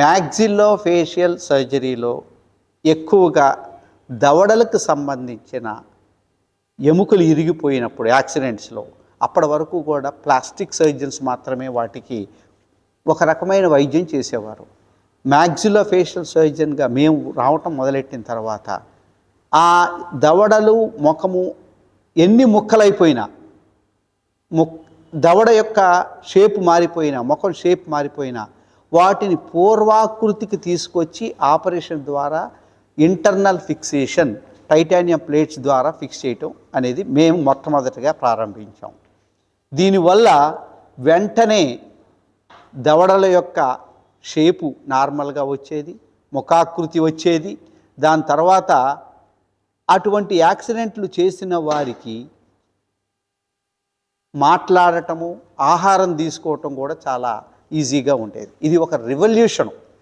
మ్యాక్సిల్లో facial సర్జరీలో ఎక్కువగా దవడలకు సంబంధించిన ఎముకలు ఇరిగిపోయినప్పుడు యాక్సిడెంట్స్లో అప్పటి వరకు కూడా ప్లాస్టిక్ సర్జన్స్ మాత్రమే వాటికి ఒక రకమైన వైద్యం చేసేవారు. మ్యాక్సిల్లో ఫేషియల్ సర్జన్గా మేము రావటం మొదలెట్టిన తర్వాత ఆ దవడలు ముఖము ఎన్ని ముక్కలైపోయినా దవడ యొక్క షేప్ మారిపోయినా, ముఖం షేప్ మారిపోయినా వాటిని పూర్వాకృతికి తీసుకొచ్చి ఆపరేషన్ ద్వారా ఇంటర్నల్ ఫిక్సేషన్ టైటానియం ప్లేట్స్ ద్వారా ఫిక్స్ చేయటం అనేది మేము మొట్టమొదటిగా ప్రారంభించాం. దీనివల్ల వెంటనే దవడల యొక్క షేపు నార్మల్గా వచ్చేది, ముఖాకృతి వచ్చేది. దాని తర్వాత అటువంటి యాక్సిడెంట్లు చేసిన వారికి మాట్లాడటము, ఆహారం తీసుకోవటం కూడా చాలా ఈజీగా ఉండేది. ఇది ఒక రివల్యూషన్